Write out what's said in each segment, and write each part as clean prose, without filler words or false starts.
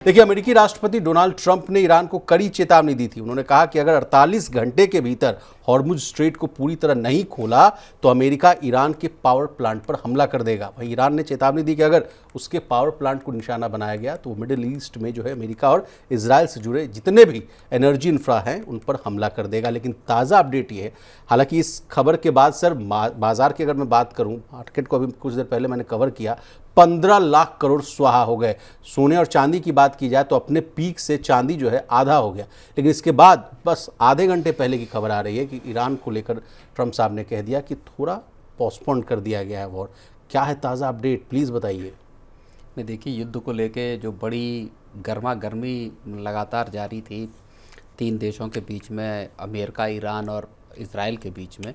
देखिए, अमेरिकी राष्ट्रपति डोनाल्ड ट्रंप ने ईरान को कड़ी चेतावनी दी थी। उन्होंने कहा कि अगर 48 घंटे के भीतर हॉर्मुज स्ट्रेट को पूरी तरह नहीं खोला तो अमेरिका ईरान के पावर प्लांट पर हमला कर देगा। वहीं ईरान ने चेतावनी दी कि अगर उसके पावर प्लांट को निशाना बनाया गया तो मिडिल ईस्ट में जो है अमेरिका और इजराइल से जुड़े जितने भी एनर्जी इंफ्रा हैं उन पर हमला कर देगा। लेकिन ताज़ा अपडेट ये है, हालांकि इस खबर के बाद सर बाजार की अगर मैं बात करूं, मार्केट को अभी कुछ देर पहले मैंने कवर किया, 15 लाख करोड़ स्वाहा हो गए। सोने और चांदी की बात की जाए तो अपने पीक से चांदी जो है आधा हो गया। लेकिन इसके बाद बस आधे घंटे पहले की खबर आ रही है कि ईरान को लेकर ट्रंप साहब ने कह दिया कि थोड़ा पोस्टपोन कर दिया गया है वॉर। क्या है ताज़ा अपडेट, प्लीज़ बताइए। नहीं, देखिए, युद्ध को लेके जो बड़ी गर्मा गर्मी लगातार जारी थी तीन देशों के बीच में, अमेरिका, ईरान और इजराइल के बीच में,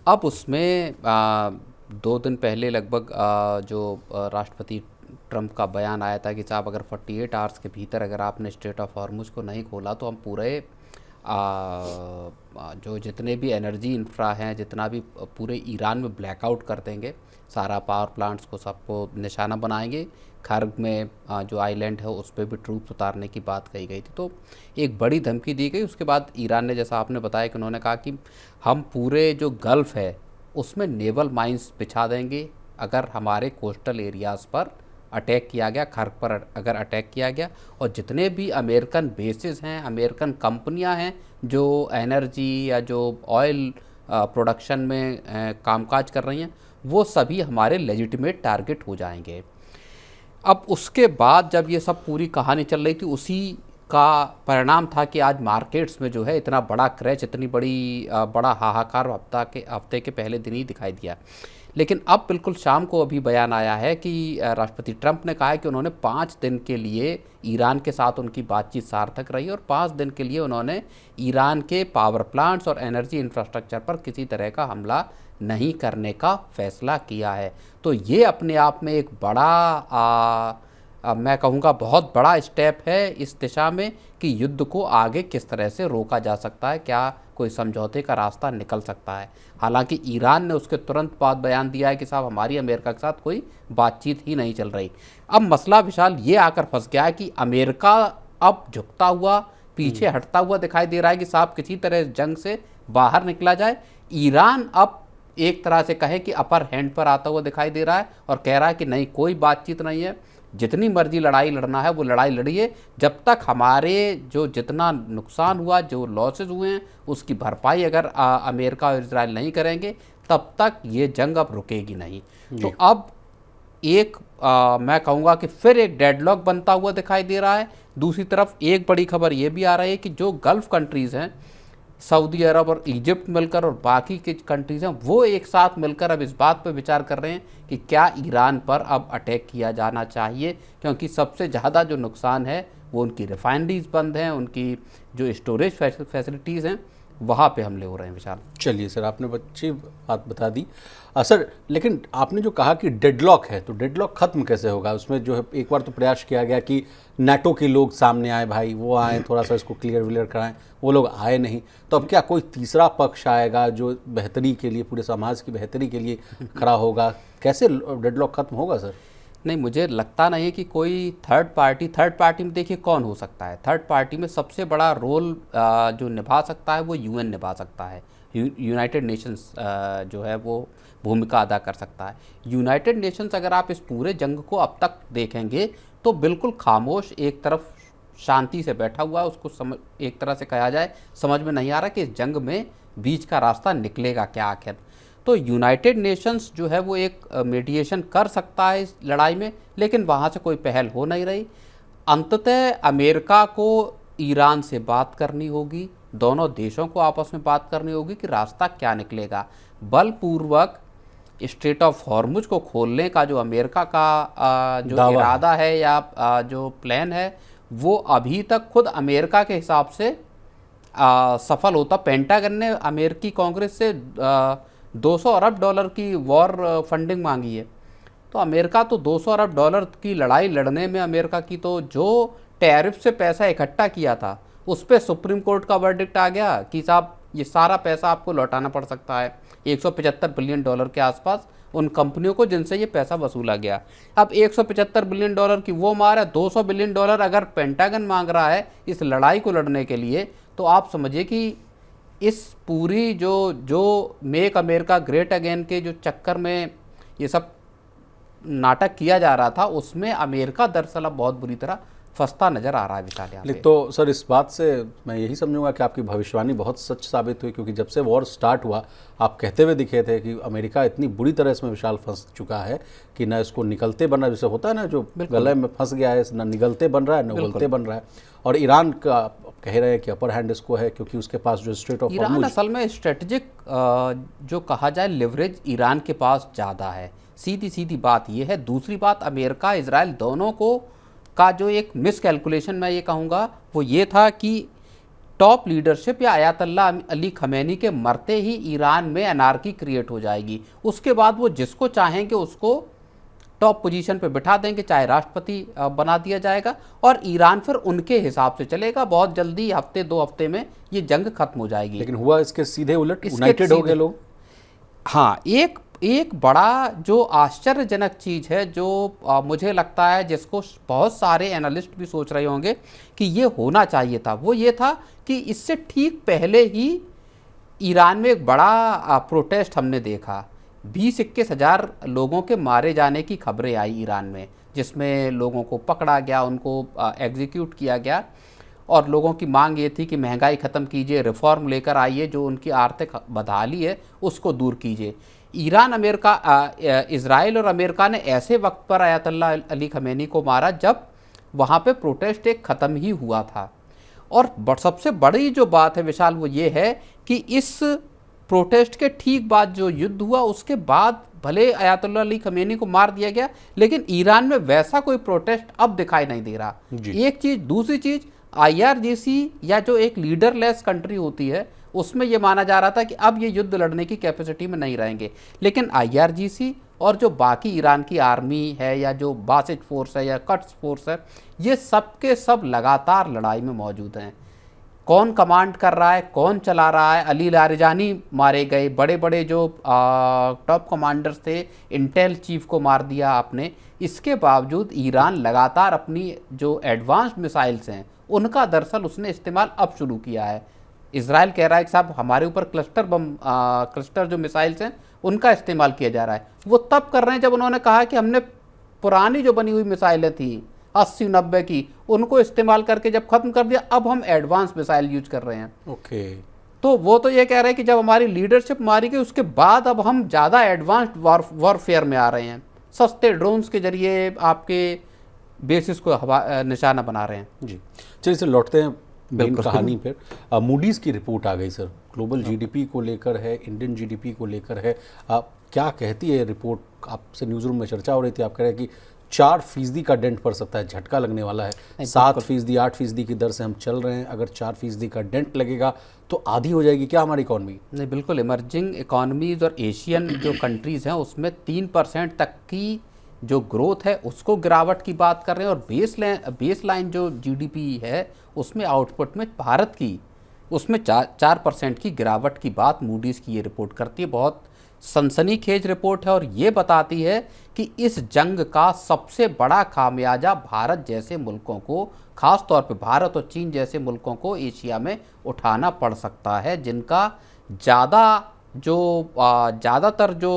अब उसमें 2 दिन पहले लगभग जो राष्ट्रपति ट्रंप का बयान आया था कि साहब अगर 48 आवर्स के भीतर अगर आपने स्ट्रेट ऑफ हॉर्मुज को नहीं खोला तो हम पूरे जो जितने भी एनर्जी इंफ्रा हैं, जितना भी पूरे ईरान में ब्लैकआउट कर देंगे, सारा पावर प्लांट्स को सबको निशाना बनाएंगे। खर्ग में जो आइलैंड है उस पर भी ट्रूप्स उतारने की बात कही गई थी। तो एक बड़ी धमकी दी गई। उसके बाद ईरान ने, जैसा आपने बताया, कि उन्होंने कहा कि हम पूरे जो गल्फ़ है उसमें नेवल माइंस बिछा देंगे अगर हमारे कोस्टल एरियाज़ पर अटैक किया गया, खर्ग पर अगर अटैक किया गया। और जितने भी अमेरिकन बेसिस हैं, अमेरिकन कंपनियां हैं जो एनर्जी या जो ऑयल प्रोडक्शन में कामकाज कर रही हैं, वो सभी हमारे लेजिटिमेट टारगेट हो जाएंगे। अब उसके बाद जब ये सब पूरी कहानी चल रही थी, उसी का परिणाम था कि आज मार्केट्स में जो है इतना बड़ा क्रैश, इतनी बड़ा हाहाकार हफ्ते के पहले दिन ही दिखाई दिया। लेकिन अब बिल्कुल शाम को अभी बयान आया है कि राष्ट्रपति ट्रंप ने कहा है कि उन्होंने 5 दिन के लिए ईरान के साथ उनकी बातचीत सार्थक रही और 5 दिन के लिए उन्होंने ईरान के पावर प्लांट्स और एनर्जी इंफ्रास्ट्रक्चर पर किसी तरह का हमला नहीं करने का फैसला किया है। तो ये अपने आप में एक बड़ा मैं कहूँगा बहुत बड़ा स्टेप है इस दिशा में कि युद्ध को आगे किस तरह से रोका जा सकता है, क्या कोई समझौते का रास्ता निकल सकता है। हालांकि ईरान ने उसके तुरंत बाद बयान दिया है कि साहब हमारी अमेरिका के साथ कोई बातचीत ही नहीं चल रही। अब मसला विशाल ये आकर फंस गया है कि अमेरिका अब झुकता हुआ, पीछे हटता हुआ दिखाई दे रहा है कि साहब किसी तरह जंग से बाहर निकला जाए। ईरान अब एक तरह से कहे कि अपर हैंड पर आता हुआ दिखाई दे रहा है और कह रहा है कि नहीं, कोई बातचीत नहीं है, जितनी मर्जी लड़ाई लड़ना है वो लड़ाई लड़िए, जब तक हमारे जो जितना नुकसान हुआ, जो लॉसेस हुए हैं, उसकी भरपाई अगर अमेरिका और इजराइल नहीं करेंगे तब तक ये जंग अब रुकेगी नहीं। तो अब एक मैं कहूँगा कि फिर एक डेडलॉक बनता हुआ दिखाई दे रहा है। दूसरी तरफ एक बड़ी खबर ये भी आ रही है कि जो गल्फ़ कंट्रीज़ हैं, सऊदी अरब और इजिप्ट मिलकर और बाकी के कंट्रीज़ हैं, वो एक साथ मिलकर अब इस बात पर विचार कर रहे हैं कि क्या ईरान पर अब अटैक किया जाना चाहिए, क्योंकि सबसे ज़्यादा जो नुकसान है वो उनकी रिफाइनरीज बंद हैं, उनकी जो स्टोरेज फैसिलिटीज़ हैं वहाँ पे हमले हो रहे हैं। विशाल, चलिए सर, आपने अच्छी बात बता दी। सर, लेकिन आपने जो कहा कि डेडलॉक है, तो डेडलॉक ख़त्म कैसे होगा? उसमें जो है एक बार तो प्रयास किया गया कि नाटो के लोग सामने आए, भाई वो आए, थोड़ा सा इसको क्लियर कराएं, वो लोग आए नहीं। तो अब क्या कोई तीसरा पक्ष आएगा जो बेहतरी के लिए, पूरे समाज की बेहतरी के लिए खड़ा होगा? कैसे डेडलॉक ख़त्म होगा सर? नहीं, मुझे लगता नहीं है कि कोई थर्ड पार्टी में देखिए कौन हो सकता है। थर्ड पार्टी में सबसे बड़ा रोल जो निभा सकता है वो यूएन निभा सकता है। यूनाइटेड नेशंस जो है वो भूमिका अदा कर सकता है। यूनाइटेड नेशंस, अगर आप इस पूरे जंग को अब तक देखेंगे तो बिल्कुल खामोश, एक तरफ शांति से बैठा हुआ है। उसको एक तरह से कहा जाए, समझ में नहीं आ रहा कि इस जंग में बीच का रास्ता निकलेगा क्या आखिर। तो यूनाइटेड नेशंस जो है वो एक मीडिएशन कर सकता है इस लड़ाई में, लेकिन वहाँ से कोई पहल हो नहीं रही। अंततः अमेरिका को ईरान से बात करनी होगी, दोनों देशों को आपस में बात करनी होगी कि रास्ता क्या निकलेगा। बलपूर्वक स्ट्रेट ऑफ हॉर्मुज को खोलने का जो अमेरिका का जो इरादा है या जो प्लान है, वो अभी तक खुद अमेरिका के हिसाब से सफल होता। पेंटागन ने अमेरिकी कांग्रेस से 200 अरब डॉलर की वॉर फंडिंग मांगी है। तो अमेरिका तो 200 अरब डॉलर की लड़ाई लड़ने में, अमेरिका की तो जो टैरिफ से पैसा इकट्ठा किया था उस पर सुप्रीम कोर्ट का वर्डिक्ट आ गया कि साहब ये सारा पैसा आपको लौटाना पड़ सकता है। 175 बिलियन डॉलर के आसपास उन कंपनियों को जिनसे ये पैसा वसूला गया। अब 175 बिलियन डॉलर की वो मार है, 200 बिलियन डॉलर अगर पेंटागन मांग रहा है इस लड़ाई को लड़ने के लिए, तो आप समझिए कि इस पूरी जो मेक अमेरिका ग्रेट अगेन के जो चक्कर में ये सब नाटक किया जा रहा था, उसमें अमेरिका दरअसल अब बहुत बुरी तरह फंसता नजर आ रहा है विशाल यहाँ पे। तो सर इस बात से मैं यही समझूंगा कि आपकी भविष्यवाणी बहुत सच साबित हुई, क्योंकि जब से वॉर स्टार्ट हुआ आप कहते हुए दिखे थे कि अमेरिका इतनी बुरी तरह इसमें विशाल फंस चुका है कि ना इसको निकलते बन रहा है, जैसे होता है ना जो गले में फंस गया है, ना निगलते बन रहा है ना उगलते बन रहा है। और ईरान का कह रहे हैं कि अपर हैंड इसको है, क्योंकि उसके पास जो स्ट्रेट ऑफ ईरान असल में स्ट्रेटजिक जो कहा जाए लिवरेज ईरान के पास ज़्यादा है, सीधी सीधी बात ये है। दूसरी बात, अमेरिका इजराइल दोनों को का जो एक मिस कैलकुलेशन मैं ये कहूँगा वो ये था कि टॉप लीडरशिप या आयतुल्लाह अली खमैनी के मरते ही ईरान में अनार्की क्रिएट हो जाएगी। उसके बाद वो जिसको चाहेंगे उसको टॉप पोजीशन पे बिठा देंगे, चाहे राष्ट्रपति बना दिया जाएगा और ईरान फिर उनके हिसाब से चलेगा। बहुत जल्दी हफ्ते 2 हफ्ते में ये जंग खत्म हो जाएगी। लेकिन हुआ इसके सीधे उलट, यूनाइटेड हो गए लोग। हाँ, एक बड़ा जो आश्चर्यजनक चीज़ है जो मुझे लगता है जिसको बहुत सारे एनालिस्ट भी सोच रहे होंगे कि ये होना चाहिए था, वो ये था कि इससे ठीक पहले ही ईरान में एक बड़ा प्रोटेस्ट हमने देखा। 20-21 हज़ार लोगों के मारे जाने की खबरें आई ईरान में, जिसमें लोगों को पकड़ा गया, उनको एग्जीक्यूट किया गया और लोगों की मांग ये थी कि महंगाई ख़त्म कीजिए, रिफॉर्म लेकर आइए, जो उनकी आर्थिक बदहाली है उसको दूर कीजिए। ईरान, अमेरिका, इजराइल और अमेरिका ने ऐसे वक्त पर आयतुल्लाह अली खमैनी को मारा जब वहाँ पे प्रोटेस्ट एक ख़त्म ही हुआ था। और सबसे बड़ी जो बात है विशाल वो ये है कि इस प्रोटेस्ट के ठीक बाद जो युद्ध हुआ उसके बाद भले आयतुल्लाह अली खमैनी को मार दिया गया, लेकिन ईरान में वैसा कोई प्रोटेस्ट अब दिखाई नहीं दे रहा। एक चीज़। दूसरी चीज़, IRGC या जो एक लीडरलेस कंट्री होती है उसमें ये माना जा रहा था कि अब ये युद्ध लड़ने की कैपेसिटी में नहीं रहेंगे, लेकिन IRGC और जो बाकी ईरान की आर्मी है या जो बासिज फोर्स है या कट्स फोर्स है, ये सब के सब लगातार लड़ाई में मौजूद हैं। कौन कमांड कर रहा है, कौन चला रहा है? अली लारिजानी मारे गए, बड़े बड़े जो टॉप कमांडर्स थे, इंटेल चीफ को मार दिया आपने। इसके बावजूद ईरान लगातार अपनी जो एडवांस्ड मिसाइल्स हैं उनका दरअसल उसने इस्तेमाल अब शुरू किया है। इजराइल कह रहा है कि साहब हमारे ऊपर क्लस्टर जो मिसाइल्स हैं उनका इस्तेमाल किया जा रहा है। वो तब कर रहे हैं जब उन्होंने कहा कि हमने पुरानी जो बनी हुई मिसाइलें थी 80-90 की, उनको इस्तेमाल करके जब खत्म कर दिया, अब हम एडवांस मिसाइल यूज कर रहे हैं। ओके। तो वो तो ये कह रहे हैं कि जब हमारी लीडरशिप मारी गई उसके बाद अब हम ज़्यादा एडवांस्ड वॉरफेयर में आ रहे हैं, सस्ते ड्रोन्स के जरिए आपके बेसिस को निशाना बना रहे हैं। जी चलिए सर, लौटते हैं मेन कहानी पर। मूडीज़ की रिपोर्ट आ गई सर, ग्लोबल जीडीपी को लेकर है, इंडियन जीडीपी को लेकर है। क्या कहती है रिपोर्ट? आपसे न्यूज़ रूम में चर्चा हो रही थी, आप कह रहे हैं कि 4% का डेंट पड़ सकता है, झटका लगने वाला है। 7%, 8% की दर से हम चल रहे हैं, अगर 4% का डेंट लगेगा तो आधी हो जाएगी क्या हमारी इकॉनमी? नहीं, बिल्कुल। इमर्जिंग इकॉनमीज़ और एशियन जो कंट्रीज़ हैं उसमें 3% तक की जो ग्रोथ है उसको गिरावट की बात कर रहे हैं, और बेस लाइन जो जीडीपी है उसमें आउटपुट में भारत की उसमें 4% की गिरावट की बात मूडीज़ की ये रिपोर्ट करती है। बहुत सनसनीखेज रिपोर्ट है और ये बताती है कि इस जंग का सबसे बड़ा खामियाजा भारत जैसे मुल्कों को, ख़ास तौर पे भारत और चीन जैसे मुल्कों को एशिया में उठाना पड़ सकता है, जिनका ज़्यादातर जो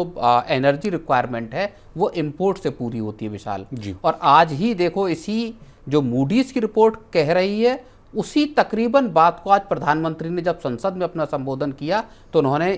एनर्जी रिक्वायरमेंट है वो इंपोर्ट से पूरी होती है विशाल जी। और आज ही देखो इसी जो मूडीज़ की रिपोर्ट कह रही है उसी तकरीबन बात को आज प्रधानमंत्री ने जब संसद में अपना संबोधन किया तो उन्होंने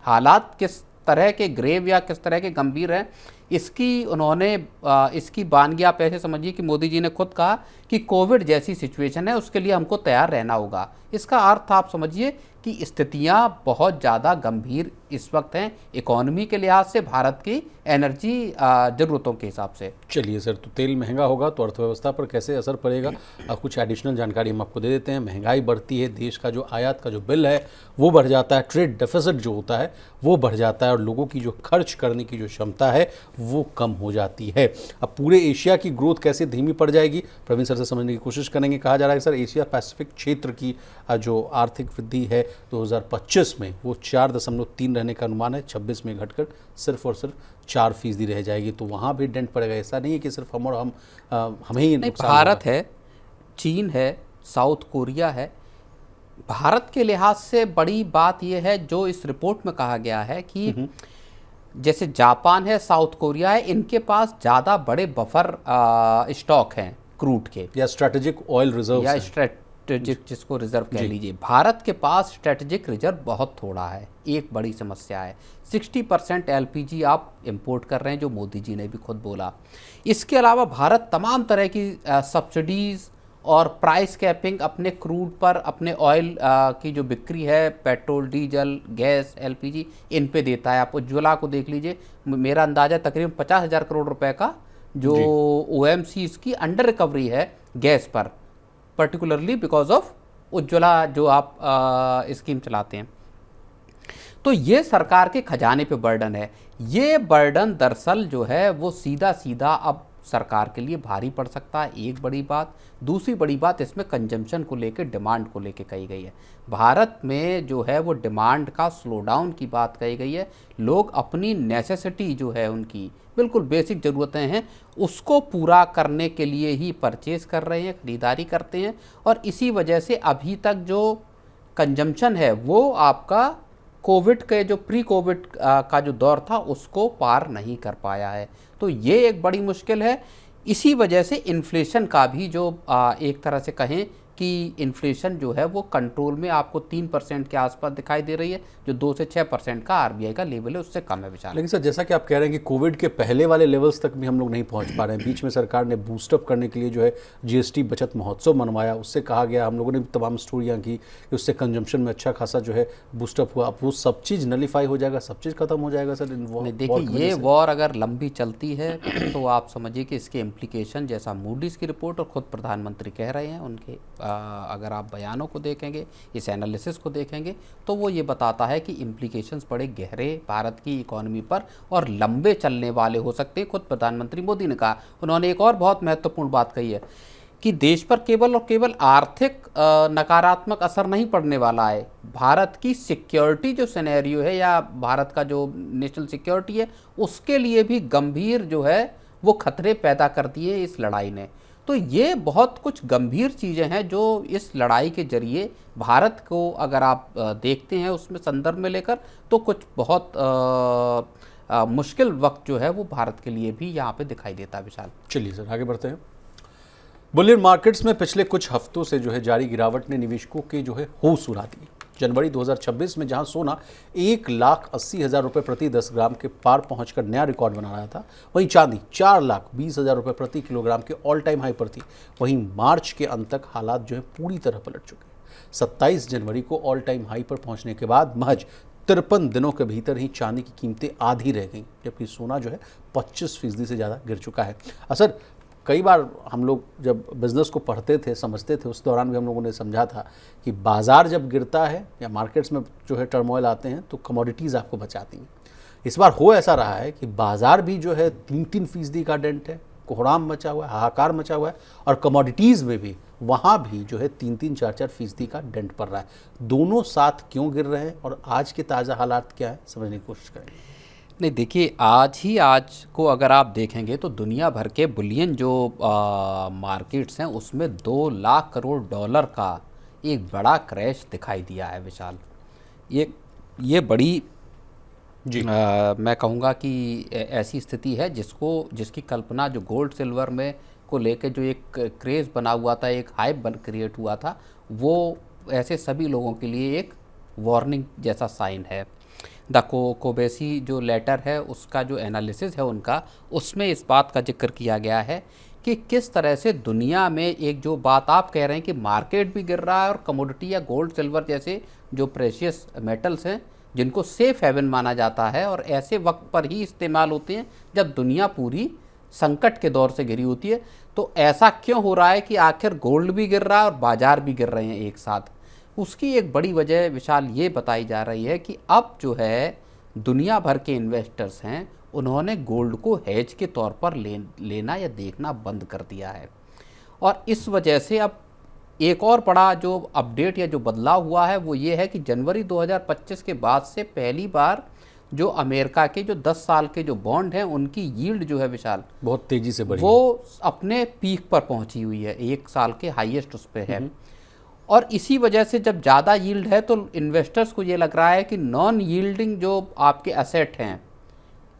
हालात किस तरह के ग्रेव या किस तरह के गंभीर हैं इसकी बानगी आप ऐसे समझिए कि मोदी जी ने खुद कहा कि कोविड जैसी सिचुएशन है उसके लिए हमको तैयार रहना होगा। इसका अर्थ आप समझिए कि स्थितियां बहुत ज़्यादा गंभीर इस वक्त हैं इकोनॉमी के लिहाज से, भारत की एनर्जी ज़रूरतों के हिसाब से। चलिए सर, तो तेल महंगा होगा तो अर्थव्यवस्था पर कैसे असर पड़ेगा? कुछ एडिशनल जानकारी हम आपको दे देते हैं। महंगाई बढ़ती है, देश का जो आयात का जो बिल है वो बढ़ जाता है, ट्रेड डेफिसिट जो होता है वो बढ़ जाता है और लोगों की जो खर्च करने की जो क्षमता है वो कम हो जाती है। अब पूरे एशिया की ग्रोथ कैसे धीमी पड़ जाएगी, प्रवीण सर से समझने की कोशिश करेंगे। कहा जा रहा है सर एशिया पैसिफिक क्षेत्र की जो आर्थिक वृद्धि है 2025 में वो 4.3 रहने का अनुमान है, 26 में घटकर सिर्फ और सिर्फ 4% रह जाएगी। तो वहाँ भी डेंट पड़ेगा। ऐसा नहीं है कि सिर्फ हमें ही नहीं, नुकसान भारत होगा। है, चीन है, साउथ कोरिया है। भारत के लिहाज से बड़ी बात यह है जो इस रिपोर्ट में कहा गया है कि जैसे जापान है, साउथ कोरिया है, इनके पास ज़्यादा बड़े बफर स्टॉक हैं क्रूड के, या स्ट्रेटेजिक ऑयल रिजर्व या स्ट्रेटेजिक जिसको रिजर्व कह लीजिए। भारत के पास स्ट्रेटेजिक रिजर्व बहुत थोड़ा है, एक बड़ी समस्या है। 60% एलपीजी आप इंपोर्ट कर रहे हैं, जो मोदी जी ने भी खुद बोला। इसके अलावा भारत तमाम तरह की सब्सिडीज़ और प्राइस कैपिंग अपने क्रूड पर, अपने ऑयल की जो बिक्री है, पेट्रोल, डीजल, गैस, एलपीजी, इन पे देता है। आप उज्ज्वला को देख लीजिए, मेरा अंदाज़ा तकरीबन 50,000 करोड़ रुपए का जो ओएमसी इसकी अंडर रिकवरी है गैस पर, पर्टिकुलरली बिकॉज ऑफ उज्ज्वला जो आप स्कीम चलाते हैं। तो ये सरकार के खजाने पे बर्डन है। ये बर्डन दरअसल जो है वो सीधा सीधा अब सरकार के लिए भारी पड़ सकता है, एक बड़ी बात। दूसरी बड़ी बात इसमें कंजम्पशन को लेकर, डिमांड को लेकर कही गई है। भारत में जो है वो डिमांड का स्लो डाउन की बात कही गई है। लोग अपनी नेसेसिटी जो है, उनकी बिल्कुल बेसिक ज़रूरतें हैं, उसको पूरा करने के लिए ही परचेज कर रहे हैं, ख़रीदारी करते हैं। और इसी वजह से अभी तक जो कंजम्पशन है वो आपका कोविड के जो प्री कोविड का जो दौर था उसको पार नहीं कर पाया है। तो ये एक बड़ी मुश्किल है। इसी वजह से इन्फ्लेशन का भी जो एक तरह से कहें कि इन्फ्लेशन जो है वो कंट्रोल में आपको 3% के आसपास दिखाई दे रही है, जो 2 से 6% का आरबीआई का लेवल है, उससे कम है विशाल। लेकिन सर, जैसा कि आप कह रहे हैं कि कोविड के पहले वाले लेवल्स तक भी हम लोग नहीं पहुंच पा रहे हैं। बीच में सरकार ने बूस्टअप करने के लिए जो है जीएसटी बचत महोत्सव मनवाया, उससे कहा गया, हम लोगों ने भी तमाम स्टोरियाँ की कि उससे कंजम्पशन में अच्छा खासा जो है बूस्टअप हुआ। अब वो सब चीज़ नलीफाई हो जाएगा, सब चीज़ खत्म हो जाएगा सर? देखिए, ये वॉर अगर लंबी चलती है तो आप समझिए कि इसके इम्प्लीकेशन, जैसा मूडीज़ की रिपोर्ट और खुद प्रधानमंत्री कह रहे हैं, उनके अगर आप बयानों को देखेंगे, इस एनालिसिस को देखेंगे, तो वो ये बताता है कि इम्प्लीकेशंस बड़े गहरे भारत की इकोनॉमी पर और लंबे चलने वाले हो सकते हैं। खुद प्रधानमंत्री मोदी ने कहा, उन्होंने एक और बहुत महत्वपूर्ण बात कही है कि देश पर केवल और केवल आर्थिक नकारात्मक असर नहीं पड़ने वाला है, भारत की सिक्योरिटी जो सिनेरियो है या भारत का जो नेशनल सिक्योरिटी है, उसके लिए भी गंभीर जो है वो खतरे पैदा कर दिए इस लड़ाई ने। तो ये बहुत कुछ गंभीर चीज़ें हैं जो इस लड़ाई के जरिए भारत को अगर आप देखते हैं उसमें संदर्भ में लेकर, तो कुछ बहुत मुश्किल वक्त जो है वो भारत के लिए भी यहाँ पे दिखाई देता है विशाल। चलिए सर, आगे बढ़ते हैं। बुलियन मार्केट्स में पिछले कुछ हफ्तों से जो है जारी गिरावट ने निवेशकों के जो है होश उड़ा दिए। जनवरी 2026 में जहां सोना 1,80,000 रुपये प्रति 10 ग्राम के पार पहुंचकर नया रिकॉर्ड बना रहा था, वहीं चांदी 4,20,000 रुपये प्रति किलोग्राम के ऑल टाइम हाई पर थी। वहीं मार्च के अंत तक हालात जो है पूरी तरह पलट चुके हैं। 27 जनवरी को ऑल टाइम हाई पर पहुंचने के बाद महज 53 दिनों के भीतर ही चांदी की कीमतें आधी रह गई, जबकि सोना जो है 25% से ज़्यादा गिर चुका है। असर कई बार हम लोग जब बिज़नेस को पढ़ते थे, समझते थे, उस दौरान भी हम लोगों ने समझा था कि बाज़ार जब गिरता है या मार्केट्स में जो है टर्मोइल आते हैं तो कमोडिटीज़ आपको बचाती हैं। इस बार हो ऐसा रहा है कि बाज़ार भी जो है 3-3% का डेंट है, कोहराम मचा हुआ है, हाहाकार मचा हुआ है, और कमोडिटीज़ में भी वहाँ भी जो है 3-4% का डेंट पड़ रहा है। दोनों साथ क्यों गिर रहे हैं और आज के ताज़ा हालात क्या है, समझने की कोशिश करेंगे। नहीं, देखिए, आज को अगर आप देखेंगे तो दुनिया भर के बुलियन जो मार्केट्स हैं उसमें 2 लाख करोड़ डॉलर का एक बड़ा क्रैश दिखाई दिया है विशाल। ये बड़ी मैं कहूँगा कि ऐसी स्थिति है जिसकी कल्पना जो गोल्ड सिल्वर में को लेकर जो एक क्रेज़ बना हुआ था, एक हाइप क्रिएट हुआ था, वो ऐसे सभी लोगों के लिए एक वार्निंग जैसा साइन है। द कोबेसी जो लेटर है उसका जो एनालिसिस है उनका, उसमें इस बात का जिक्र किया गया है कि किस तरह से दुनिया में एक जो बात आप कह रहे हैं कि मार्केट भी गिर रहा है और कमोडिटी या गोल्ड सिल्वर जैसे जो प्रेशियस मेटल्स हैं जिनको सेफ हेवन माना जाता है और ऐसे वक्त पर ही इस्तेमाल होते हैं जब दुनिया पूरी संकट के दौर से घिरी होती है। तो ऐसा क्यों हो रहा है कि आखिर गोल्ड भी गिर रहा है और बाज़ार भी गिर रहे हैं एक साथ? उसकी एक बड़ी वजह विशाल ये बताई जा रही है कि अब जो है दुनिया भर के इन्वेस्टर्स हैं, उन्होंने गोल्ड को हेज के तौर पर लेना या देखना बंद कर दिया है। और इस वजह से अब एक और बड़ा जो अपडेट या जो बदलाव हुआ है वो ये है कि जनवरी 2025 के बाद से पहली बार जो अमेरिका के जो 10 साल के जो बॉन्ड हैं उनकी यील्ड जो है विशाल बहुत तेजी से बढ़ी वो अपने पीक पर पहुंची हुई है, एक साल के हाईएस्ट उस पे है। और इसी वजह से जब ज़्यादा यील्ड है तो इन्वेस्टर्स को ये लग रहा है कि नॉन यील्डिंग जो आपके एसेट हैं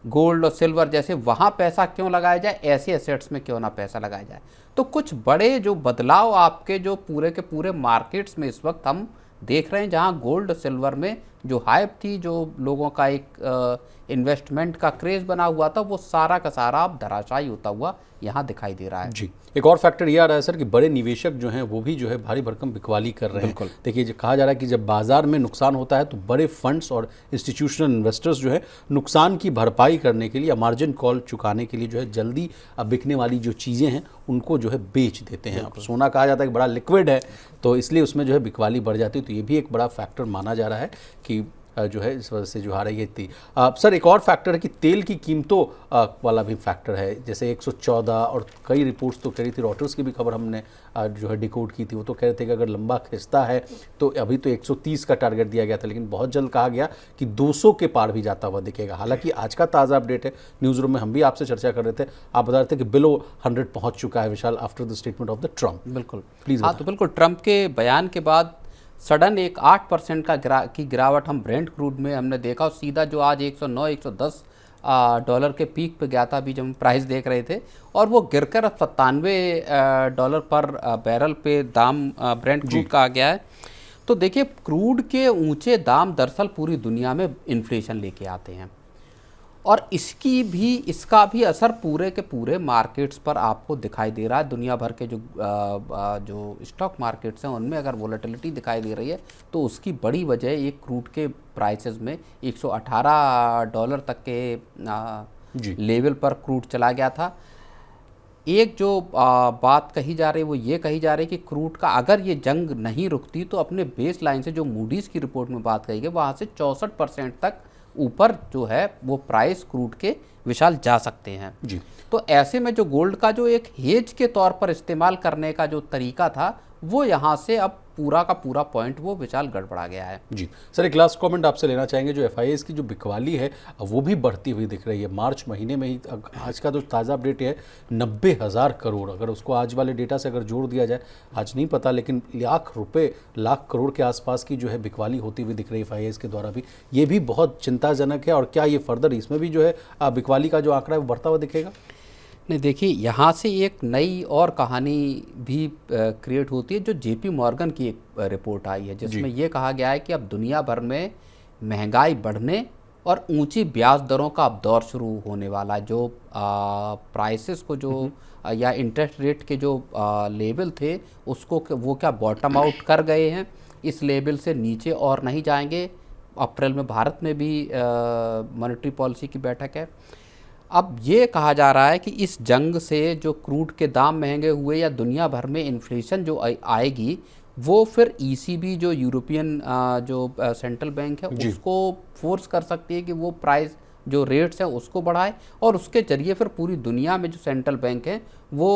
गोल्ड और सिल्वर जैसे, वहाँ पैसा क्यों लगाया जाए, ऐसे एसेट्स में क्यों ना पैसा लगाया जाए। तो कुछ बड़े जो बदलाव आपके जो पूरे के पूरे मार्केट्स में इस वक्त हम देख रहे हैं, जहाँ गोल्ड सिल्वर में जो हाइप थी, जो लोगों का एक इन्वेस्टमेंट का क्रेज बना हुआ था, वो सारा का सारा अब धराशायी होता हुआ यहाँ दिखाई दे रहा है। जी। एक और फैक्टर ये आ रहा है सर कि बड़े निवेशक जो हैं वो भी जो है भारी भरकम बिकवाली कर रहे हैं। देखिए, जो कहा जा रहा है कि जब बाजार में नुकसान होता है तो बड़े फंड्स और इंस्टीट्यूशनल इन्वेस्टर्स जो है नुकसान की भरपाई करने के लिए या मार्जिन कॉल चुकाने के लिए जो है जल्दी बिकने वाली जो चीज़ें हैं उनको जो है बेच देते हैं। अब सोना कहा जाता है कि बड़ा लिक्विड है, तो इसलिए उसमें जो है बिकवाली बढ़ जाती है। तो ये भी एक बड़ा फैक्टर माना जा रहा है कि जो है इस वजह से जो आ रही है थी। सर, एक और फैक्टर है कि तेल की कीमतों वाला भी फैक्टर है, जैसे 114 और कई रिपोर्ट्स तो कह रही थी, रॉयटर्स की भी खबर हमने जो है डिकोड की थी, वो तो कह रहे थे कि अगर लंबा खिंचता है तो अभी तो 130 का टारगेट दिया गया था, लेकिन बहुत जल्द कहा गया कि 200 के पार भी जाता हुआ दिखेगा। हालांकि आज का ताज़ा अपडेट है, न्यूज़ रूम में हम भी आपसे चर्चा कर रहे थे, आप बता रहे थे कि बिलो 100 पहुँच चुका है Vishal after the statement of the Trump. बिल्कुल, प्लीज़। हाँ, तो बिल्कुल ट्रम्प के बयान के बाद सडन एक 8% की गिरावट हम ब्रेंट क्रूड में हमने देखा, और सीधा जो आज 109-110 डॉलर के पीक पे गया था अभी जब हम प्राइस देख रहे थे, और वो गिरकर अब $97 पर बैरल पे दाम ब्रेंट क्रूड का आ गया है। तो देखिए, क्रूड के ऊंचे दाम दरअसल पूरी दुनिया में इन्फ्लेशन लेके आते हैं, और इसका भी असर पूरे के पूरे मार्केट्स पर आपको दिखाई दे रहा है। दुनिया भर के जो स्टॉक मार्केट्स हैं उनमें अगर वोलेटिलिटी दिखाई दे रही है तो उसकी बड़ी वजह एक क्रूड के प्राइसेस में $118 तक के लेवल पर क्रूड चला गया था। एक जो बात कही जा रही है वो ये कही जा रही है कि क्रूड का अगर ये जंग नहीं रुकती तो अपने बेस लाइन से जो मूडीज़ की रिपोर्ट में बात कही गई वहाँ से 64% तक ऊपर जो है वो प्राइस क्रूड के विशाल जा सकते हैं जी। तो ऐसे में जो गोल्ड का जो एक हेज के तौर पर इस्तेमाल करने का जो तरीका था वो यहाँ से अब पूरा का पूरा पॉइंट वो विशाल गड़बड़ा गया है। जी सर, एक लास्ट कमेंट आपसे लेना चाहेंगे, जो एफआईआईज़ की जो बिकवाली है वो भी बढ़ती हुई दिख रही है। मार्च महीने में ही आज का जो ताज़ा अपडेट है 90,000 करोड़, अगर उसको आज वाले डेटा से अगर जोड़ दिया जाए, आज नहीं पता, लेकिन लाख करोड़ के आसपास की जो है बिकवाली होती हुई दिख रही है एफआईआईज़ के द्वारा भी। ये भी बहुत चिंताजनक है। और क्या ये फर्दर इसमें भी जो है बिकवाली का जो आंकड़ा है वो बढ़ता हुआ दिखेगा? नहीं, देखिए, यहाँ से एक नई और कहानी भी क्रिएट होती है। जो जेपी मॉर्गन की एक रिपोर्ट आई है जिसमें ये कहा गया है कि अब दुनिया भर में महंगाई बढ़ने और ऊंची ब्याज दरों का अब दौर शुरू होने वाला है। जो प्राइसेस को जो या इंटरेस्ट रेट के जो लेवल थे उसको वो क्या बॉटम आउट कर गए हैं, इस लेवल से नीचे और नहीं जाएंगे। अप्रैल में भारत में भी मॉनेटरी पॉलिसी की बैठक है। अब ये कहा जा रहा है कि इस जंग से जो क्रूड के दाम महंगे हुए या दुनिया भर में इन्फ्लेशन जो आएगी वो फिर ईसीबी जो यूरोपियन जो सेंट्रल बैंक है उसको फोर्स कर सकती है कि वो प्राइस जो रेट्स हैं उसको बढ़ाए, और उसके जरिए फिर पूरी दुनिया में जो सेंट्रल बैंक है वो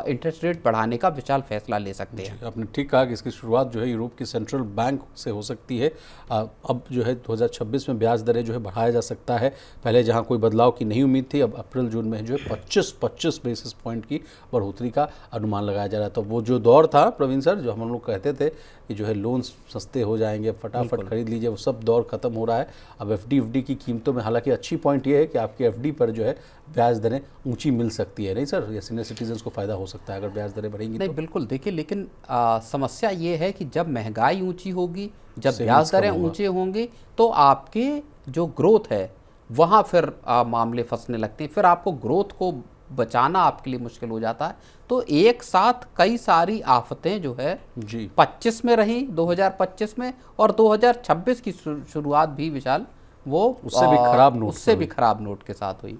इंटरेस्ट रेट बढ़ाने का विशाल फैसला ले सकते हैं। आपने ठीक कहा कि इसकी शुरुआत जो है यूरोप की सेंट्रल बैंक से हो सकती है। अब जो है 2026 में ब्याज दरें जो है बढ़ाया जा सकता है। पहले जहां कोई बदलाव की नहीं उम्मीद थी, अब अप्रैल जून में जो है 25 बेसिस पॉइंट की बढ़ोतरी का अनुमान लगाया जा रहा है। तो वो जो दौर था प्रवीण सर, जो हम लोग कहते थे कि जो है लोन्स सस्ते हो जाएंगे, फटाफट खरीद लीजिए, वो सब दौर खत्म हो रहा है। अब एफडी की कीमतों में, हालांकि अच्छी पॉइंट ये है कि आपकी एफडी पर जो है ब्याज दरें ऊंची मिल सकती है, नहीं सर? या सीनियर सिटीजन्स को फायदा हो सकता है अगर ब्याज दरें बढ़ेंगी? नहीं, बिल्कुल। देखिए, लेकिन समस्या ये है कि जब महंगाई ऊंची होगी, जब ब्याज दरें ऊंचे होंगी, तो आपके जो ग्रोथ है वहाँ फिर मामले फंसने लगते हैं। फिर आपको ग्रोथ को बचाना आपके लिए मुश्किल हो जाता है। तो एक साथ कई सारी आफतें जो है 25 में रही, 2025 में, और 2026 की शुरुआत भी विशाल वो उससे भी खराब नोट के साथ हुई।